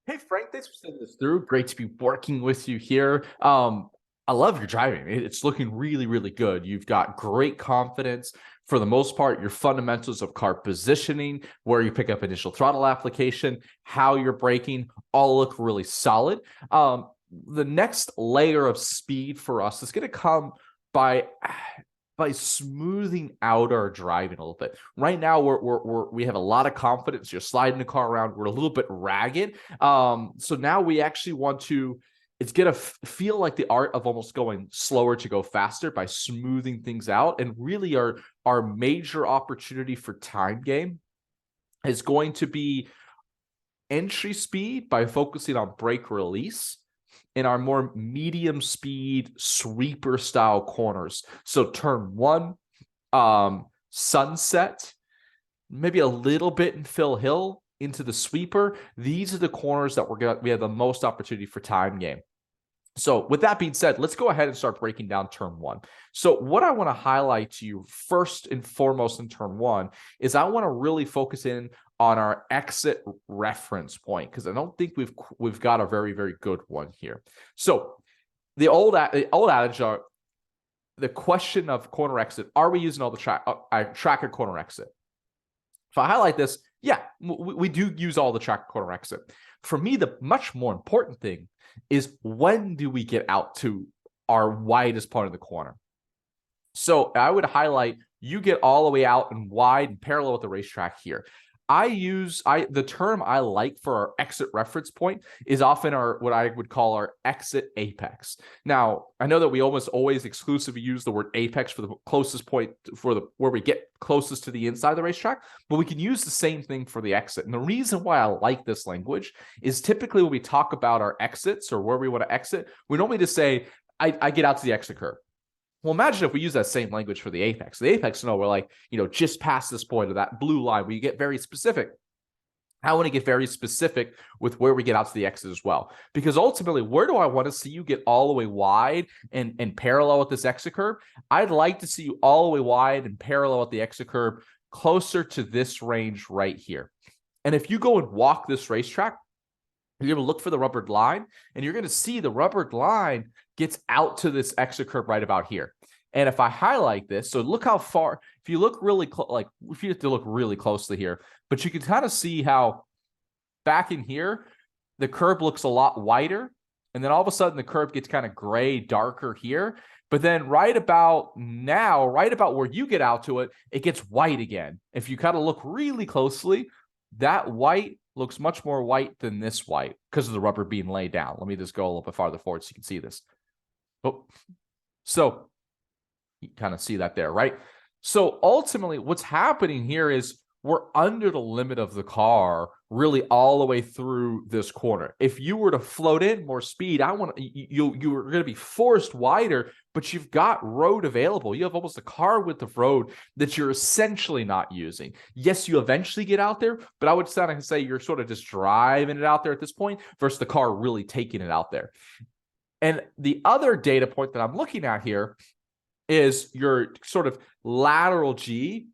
Hey Frank, thanks for sending this through. Great to be working with you here. I love your driving. It's looking really, really good. You've got great confidence. For the most part, your fundamentals of car positioning, where you pick up initial throttle application, how you're braking, all look really solid. The next layer of speed for us is going to come by smoothing out our driving a little bit. Right now, we have a lot of confidence. You're sliding the car around. We're a little bit ragged. So now we actually want to. It's gonna feel like the art of almost going slower to go faster by smoothing things out. And really, our major opportunity for time game is going to be entry speed by focusing on brake release in our more medium speed sweeper style corners. So turn one, Sunset, maybe a little bit in Phil Hill into the sweeper. These are the corners that we have the most opportunity for time game. So with that being said, let's go ahead and start breaking down turn one. So what I want to highlight to you first and foremost in turn one is I want to really focus in on our exit reference point, because I don't think we've got a very, very good one here. So the old adage are the question of corner exit. Are we using all the tracker corner exit? If I highlight this, yeah, we do use all the tracker corner exit. For me, the much more important thing is when do we get out to our widest part of the corner? So I would highlight you get all the way out and wide and parallel with the racetrack here. The term I like for our exit reference point is often what I would call our exit apex. Now, I know that we almost always exclusively use the word apex for the closest point where we get closest to the inside of the racetrack, but we can use the same thing for the exit. And the reason why I like this language is typically when we talk about our exits or where we want to exit, we normally just say, I get out to the exit curve. Well, imagine if we use that same language for the apex. The apex, we're like, just past this point of that blue line where you get very specific. I want to get very specific with where we get out to the exit as well. Because ultimately, where do I want to see you get all the way wide and parallel with this exit curve? I'd like to see you all the way wide and parallel with the exit curve closer to this range right here. And if you go and walk this racetrack, you're going to look for the rubbered line, and you're going to see the rubbered line gets out to this exit curve right about here. And if I highlight this, so look how far, if you look really close, if you have to look really closely here, but you can kind of see how back in here, the curb looks a lot wider. And then all of a sudden the curb gets kind of gray, darker here. But then right about now, right about where you get out to it, it gets white again. If you kind of look really closely, that white looks much more white than this white because of the rubber being laid down. Let me just go a little bit farther forward so you can see this. Oh, so you kind of see that there, right? So ultimately what's happening here is we're under the limit of the car really all the way through this corner. If you were to float in more speed, you were going to be forced wider, but you've got road available. You have almost a car width of road that you're essentially not using. Yes, you eventually get out there, but I would say you're sort of just driving it out there at this point versus the car really taking it out there. And the other data point that I'm looking at here is your sort of lateral G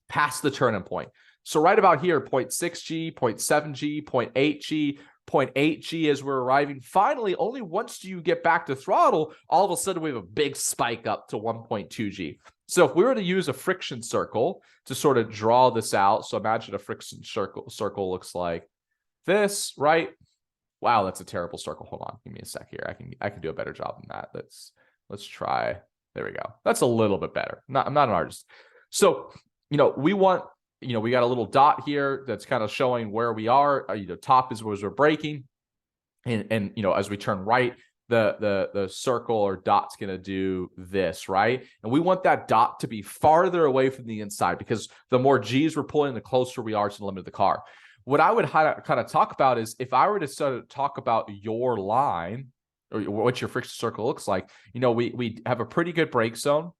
past the turning point. So right about here, 0.6G, 0.7G, 0.8G, 0.8G as we're arriving. Finally, only once you get back to throttle, all of a sudden we have a big spike up to 1.2G. So if we were to use a friction circle to sort of draw this out, so imagine a friction circle looks like this, right? Wow, that's a terrible circle. Hold on, give me a sec here. I can do a better job than that. Let's try. There we go. That's a little bit better. I'm not an artist. So, we want, we got a little dot here that's kind of showing where we are. Top is where we're braking. And as we turn right, the circle or dot's going to do this, right? And we want that dot to be farther away from the inside because the more G's we're pulling, the closer we are to the limit of the car. What I would kind of talk about is if I were to sort of talk about your line or what your friction circle looks like, we have a pretty good brake zone.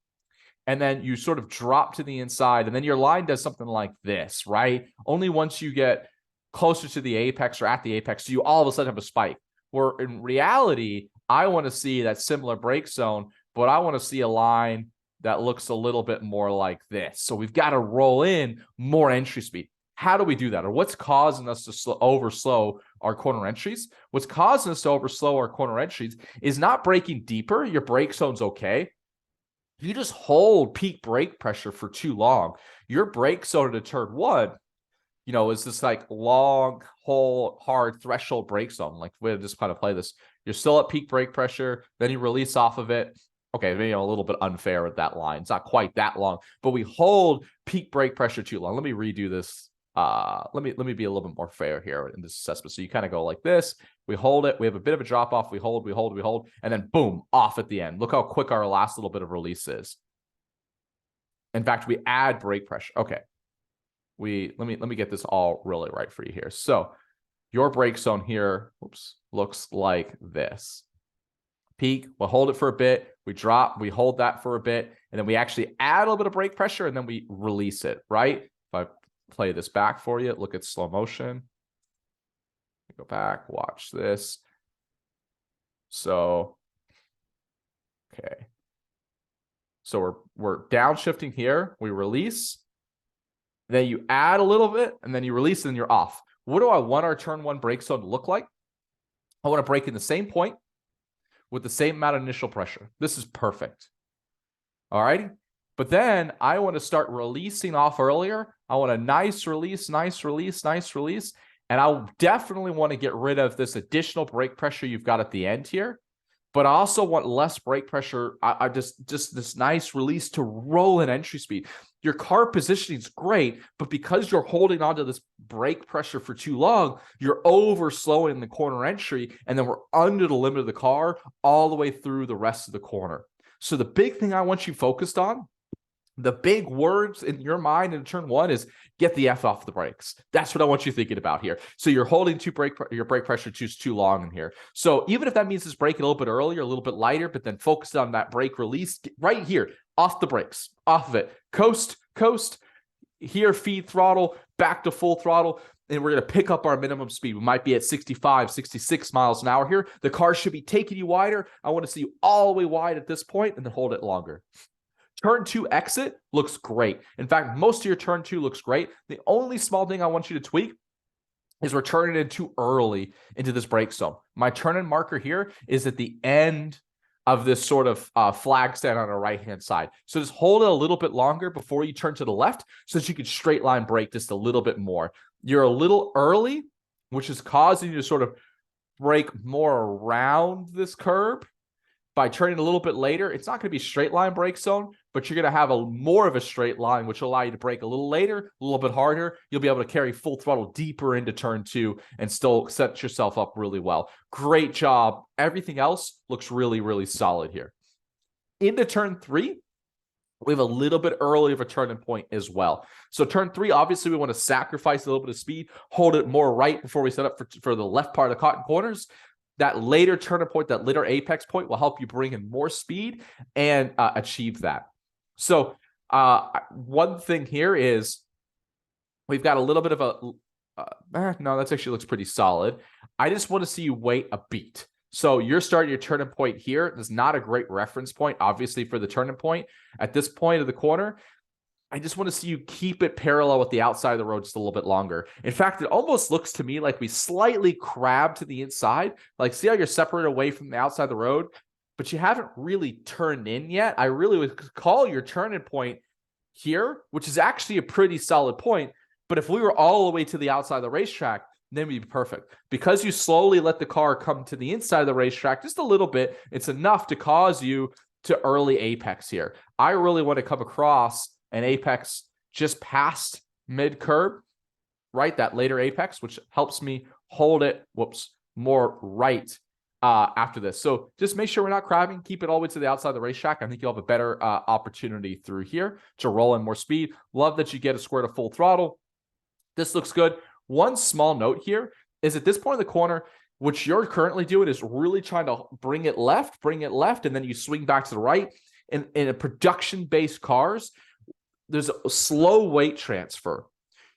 And then you sort of drop to the inside, and then your line does something like this, right? Only once you get closer to the apex or at the apex do you all of a sudden have a spike. Where in reality, I want to see that similar brake zone, but I want to see a line that looks a little bit more like this. So we've got to roll in more entry speed. How do we do that? Or what's causing us to overslow our corner entries? What's causing us to overslow our corner entries is not braking deeper. Your brake zone's okay. If you just hold peak brake pressure for too long, your brake zone into turn one, is this like long, whole, hard threshold brake zone. Like we just kind of play this. You're still at peak brake pressure, then you release off of it. Okay, maybe a little bit unfair with that line. It's not quite that long, but we hold peak brake pressure too long. Let me redo this. Let me be a little bit more fair here in this assessment. So you kind of go like this. We hold it. We have a bit of a drop off. We hold, and then boom, off at the end. Look how quick our last little bit of release is. In fact, we add brake pressure. Okay. Let me get this all really right for you here. So your brake zone here, looks like this. Peak, we'll hold it for a bit, we drop, we hold that for a bit, and then we actually add a little bit of brake pressure, and then we release it, right? If I play this back for you, look at slow motion. Go back, watch this. So, okay. So we're downshifting here, we release, then you add a little bit, and then you release, and you're off. What do I want our turn one brake zone to look like? I want to brake in the same point, with the same amount of initial pressure. This is perfect. All right. But then I want to start releasing off earlier. I want a nice release. And I definitely want to get rid of this additional brake pressure you've got at the end here. But I also want less brake pressure. I just this nice release to roll in entry speed. Your car positioning is great, but because you're holding onto this brake pressure for too long, you're over slowing the corner entry, and then we're under the limit of the car all the way through the rest of the corner. So the big thing I want you focused on, the big words in your mind in turn one is get the F off the brakes. That's what I want you thinking about here. So you're holding your brake pressure too long in here. So even if that means it's braking a little bit earlier, a little bit lighter, but then focus on that brake release right here, off the brakes, off of it. Coast, here, feed throttle, back to full throttle. And we're going to pick up our minimum speed. We might be at 65, 66 miles an hour here. The car should be taking you wider. I want to see you all the way wide at this point and then hold it longer. Turn two exit looks great. In fact, most of your turn two looks great. The only small thing I want you to tweak is we're turning in too early into this brake zone. My turn-in marker here is at the end of this sort of flag stand on the right-hand side. So just hold it a little bit longer before you turn to the left so that you can straight line brake just a little bit more. You're a little early, which is causing you to sort of brake more around this curb. By turning a little bit later, it's not going to be straight line brake zone, but you're going to have more of a straight line, which will allow you to brake a little later, a little bit harder. You'll be able to carry full throttle deeper into turn two and still set yourself up really well. Great job. Everything else looks really solid here. Into turn three, we have a little bit early of a turning point as well. So turn three, obviously we want to sacrifice a little bit of speed, hold it more right before we set up for the left part of the cotton corners. That later turning point, that later apex point will help you bring in more speed and achieve that. So one thing here is we've got a little bit of no, that actually looks pretty solid. I just want to see you wait a beat. So you're starting your turning point here. It's not a great reference point, obviously, for the turning point. At this point of the corner, I just want to see you keep it parallel with the outside of the road just a little bit longer. In fact, it almost looks to me like we slightly crab to the inside. Like, see how you're separated away from the outside of the road, but you haven't really turned in yet. I really would call your turning point here, which is actually a pretty solid point. But if we were all the way to the outside of the racetrack, then we'd be perfect. Because you slowly let the car come to the inside of the racetrack just a little bit, it's enough to cause you to early apex here. I really want to come across an apex just past mid-curb, right? That later apex, which helps me hold it, more right after this. So just make sure we're not crabbing. Keep it all the way to the outside of the racetrack. I think you'll have a better opportunity through here to roll in more speed. Love that you get a square to full throttle. This looks good. One small note here is at this point in the corner, what you're currently doing is really trying to bring it left, and then you swing back to the right. In a production-based cars, there's a slow weight transfer.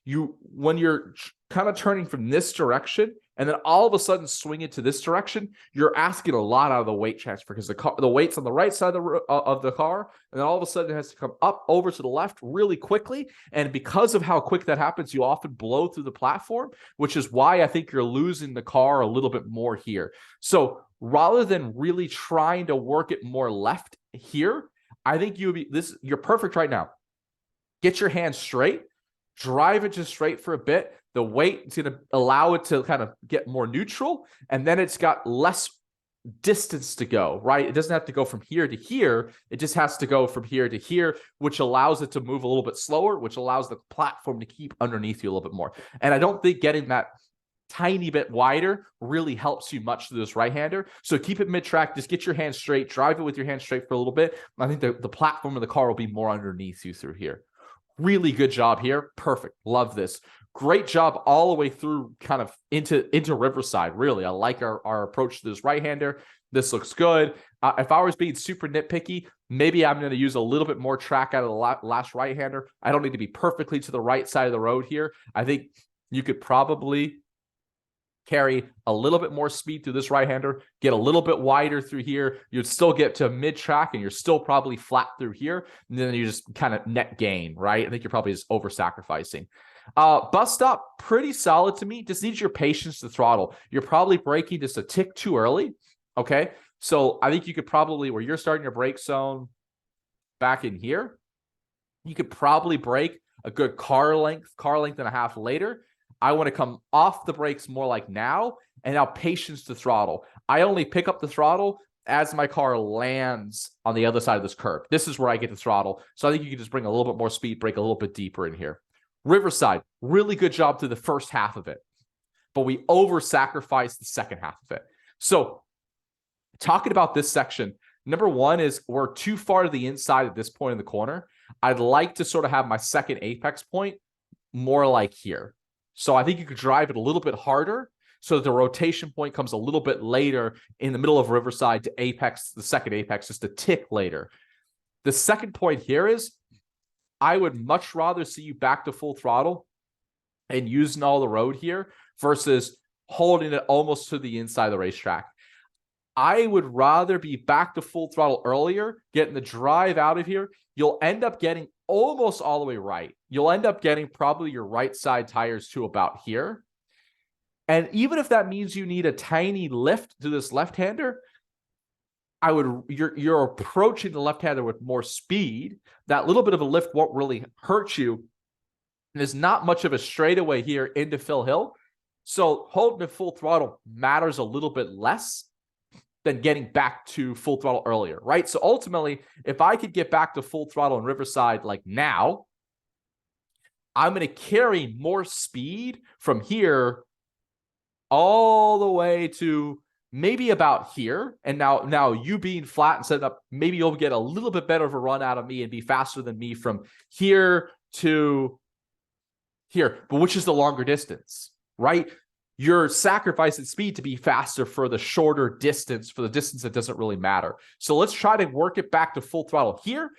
When you're kind of turning from this direction and then all of a sudden swing it to this direction, you're asking a lot out of the weight transfer because the weight's on the right side of the car, and then all of a sudden it has to come up over to the left really quickly. And because of how quick that happens, you often blow through the platform, which is why I think you're losing the car a little bit more here. So rather than really trying to work it more left here, I think you're perfect right now. Get your hands straight, drive it just straight for a bit. The weight is going to allow it to kind of get more neutral, and then it's got less distance to go, right? It doesn't have to go from here to here. It just has to go from here to here, which allows it to move a little bit slower, which allows the platform to keep underneath you a little bit more. And I don't think getting that tiny bit wider really helps you much through this right-hander. So keep it mid-track. Just get your hands straight. Drive it with your hands straight for a little bit. I think the platform of the car will be more underneath you through here. Really good job here. Perfect. Love this. Great job all the way through kind of into Riverside. Really, I like our approach to this right-hander. This looks good. If I was being super nitpicky, maybe I'm going to use a little bit more track out of the last right-hander. I don't need to be perfectly to the right side of the road here. I think you could probably carry a little bit more speed through this right-hander, get a little bit wider through here. You'd still get to mid-track, and you're still probably flat through here. And then you just kind of net gain, right? I think you're probably just over-sacrificing. Bus stop, pretty solid to me. Just needs your patience to throttle. You're probably braking just a tick too early, okay? So I think you could probably, where you're starting your brake zone back in here, you could probably brake a good car length and a half later. I want to come off the brakes more like now, and now patience to throttle. I only pick up the throttle as my car lands on the other side of this curb. This is where I get the throttle. So I think you can just bring a little bit more speed, brake a little bit deeper in here. Riverside, really good job through the first half of it, but we over-sacrificed the second half of it. So talking about this section, number one is we're too far to the inside at this point in the corner. I'd like to sort of have my second apex point more like here. So I think you could drive it a little bit harder so that the rotation point comes a little bit later in the middle of Riverside to apex, the second apex, just a tick later. The second point here is I would much rather see you back to full throttle and using all the road here versus holding it almost to the inside of the racetrack. I would rather be back to full throttle earlier, getting the drive out of here. You'll end up getting almost all the way right. You'll end up getting probably your right side tires to about here. And even if that means you need a tiny lift to this left-hander, you're approaching the left-hander with more speed. That little bit of a lift won't really hurt you. And there's not much of a straightaway here into Phil Hill. So holding at full throttle matters a little bit less than getting back to full throttle earlier, right? So ultimately, if I could get back to full throttle in Riverside like now, I'm going to carry more speed from here all the way to maybe about here. And now you being flat and setting up, maybe you'll get a little bit better of a run out of me and be faster than me from here to here, but which is the longer distance, right? You're sacrificing speed to be faster for the shorter distance, for the distance that doesn't really matter. So let's try to work it back to full throttle here.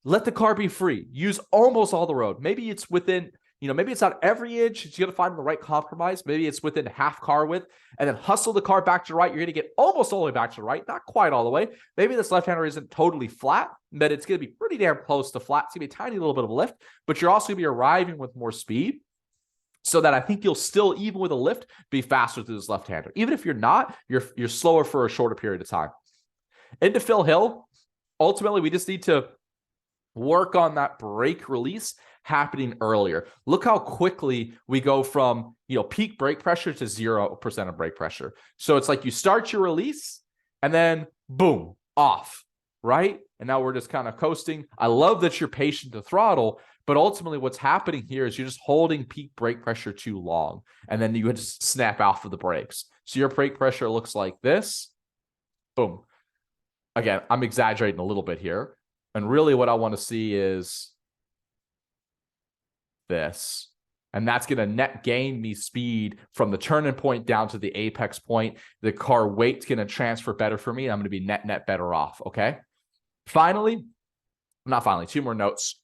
Let the car be free. Use almost all the road. Maybe it's within, maybe it's not every inch. You got to find the right compromise. Maybe it's within half car width, and then hustle the car back to the right. You're going to get almost all the way back to the right, not quite all the way. Maybe this left-hander isn't totally flat, but it's going to be pretty damn close to flat. It's going to be a tiny little bit of a lift, but you're also going to be arriving with more speed. So that I think you'll still, even with a lift, be faster through this left-hander. Even if you're not, you're slower for a shorter period of time. Into Phil Hill, ultimately, we just need to work on that brake release happening earlier. Look how quickly we go from peak brake pressure to 0% of brake pressure. So it's like you start your release and then boom, off, right? And now we're just kind of coasting. I love that you're patient to throttle, but ultimately what's happening here is you're just holding peak brake pressure too long, and then you just snap out for the brakes. So your brake pressure looks like this. Boom. Again, I'm exaggerating a little bit here. And really what I want to see is this. And that's going to net gain me speed from the turning point down to the apex point. The car weight's going to transfer better for me. And I'm going to be net better off, okay? Finally, two more notes.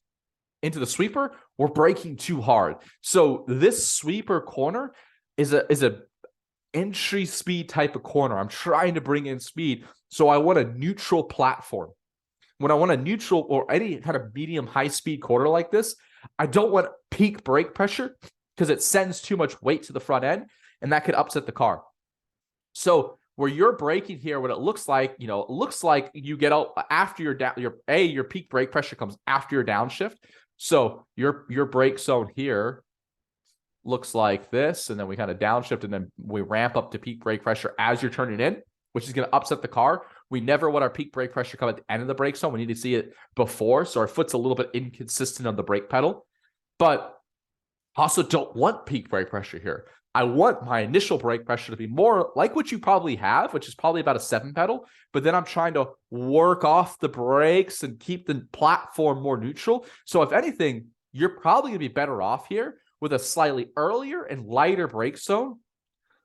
Into the sweeper, we're braking too hard. So this sweeper corner is a entry speed type of corner. I'm trying to bring in speed. So I want a neutral platform. When I want a neutral or any kind of medium high speed corner like this, I don't want peak brake pressure because it sends too much weight to the front end and that could upset the car. So where you're braking here, what it looks like, it looks like you get out after your down, your peak brake pressure comes after your downshift. So your brake zone here looks like this, and then we kind of downshift, and then we ramp up to peak brake pressure as you're turning in, which is going to upset the car. We never want our peak brake pressure come at the end of the brake zone. We need to see it before, so our foot's a little bit inconsistent on the brake pedal. But also don't want peak brake pressure here. I want my initial brake pressure to be more like what you probably have, which is probably about a 7 pedal, but then I'm trying to work off the brakes and keep the platform more neutral. So if anything, you're probably going to be better off here with a slightly earlier and lighter brake zone,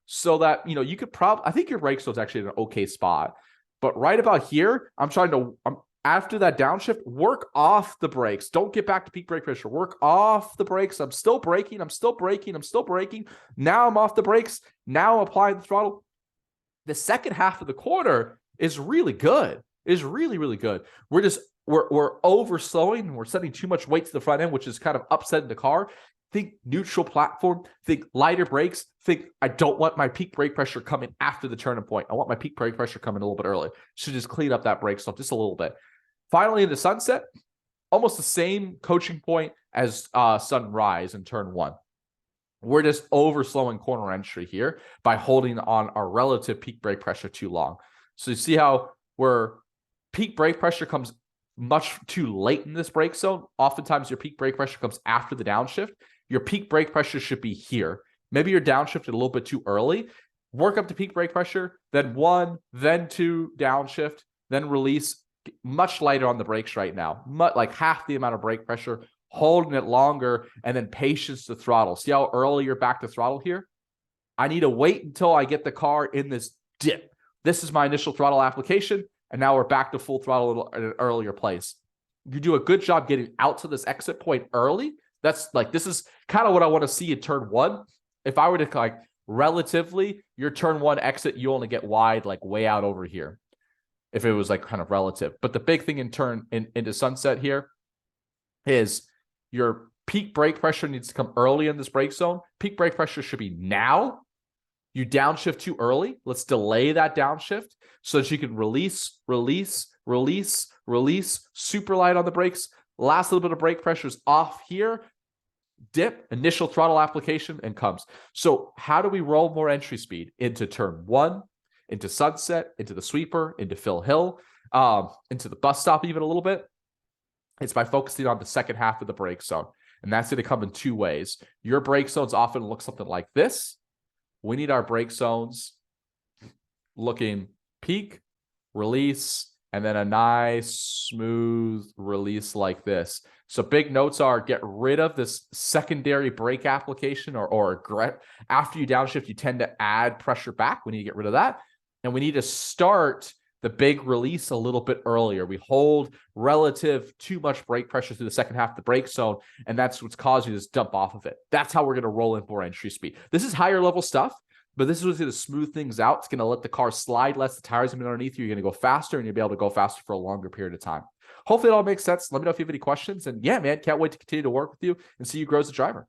so that, you could probably, I think your brake zone is actually in an okay spot. But right about here, I'm trying to, after that downshift, work off the brakes. Don't get back to peak brake pressure. Work off the brakes. I'm still braking. I'm still braking. I'm still braking. Now I'm off the brakes. Now I'm applying the throttle. The second half of the quarter is really good. Is really, really good. We're over slowing. We're sending too much weight to the front end, which is kind of upsetting the car. Think neutral platform, think lighter brakes, think I don't want my peak brake pressure coming after the turning point. I want my peak brake pressure coming a little bit early. Should just clean up that brake stuff just a little bit. Finally, in the sunset, almost the same coaching point as sunrise in turn 1. We're just over slowing corner entry here by holding on our relative peak brake pressure too long. So you see how where peak brake pressure comes much too late in this brake zone. Oftentimes your peak brake pressure comes after the downshift. Your peak brake pressure should be here. Maybe you're downshifted a little bit too early. Work up to peak brake pressure, then 1, then 2, downshift, then release. Much lighter on the brakes right now. Like half the amount of brake pressure, holding it longer, and then patience to throttle. See how early you're back to throttle here? I need to wait until I get the car in this dip. This is my initial throttle application, and now we're back to full throttle at an earlier place. You do a good job getting out to this exit point early. This is kind of what I want to see in turn 1. If I were to relatively, your turn 1 exit, you only get wide way out over here. If it was kind of relative. But the big thing into sunset here is your peak brake pressure needs to come early in this brake zone. Peak brake pressure should be now. You downshift too early. Let's delay that downshift so that you can release, super light on the brakes. Last little bit of brake pressure is off here. Dip, initial throttle application, and comes. So how do we roll more entry speed into turn 1, into sunset, into the sweeper, into Phil Hill, into the bus stop even a little bit? It's by focusing on the second half of the brake zone. And that's going to come in 2 ways. Your brake zones often look something like this. We need our brake zones looking peak, release, and then a nice smooth release like this. So big notes are get rid of this secondary brake application or after you downshift, you tend to add pressure back. We need to get rid of that. And we need to start the big release a little bit earlier. We hold relative too much brake pressure through the second half of the brake zone, and that's what's causing this dump off of it. That's how we're going to roll in more entry speed. This is higher level stuff, but this is what's going to smooth things out. It's going to let the car slide less. The tires are going to be underneath you. You're going to go faster, and you'll be able to go faster for a longer period of time. Hopefully it all makes sense. Let me know if you have any questions. And yeah, man, can't wait to continue to work with you and see you grow as a driver.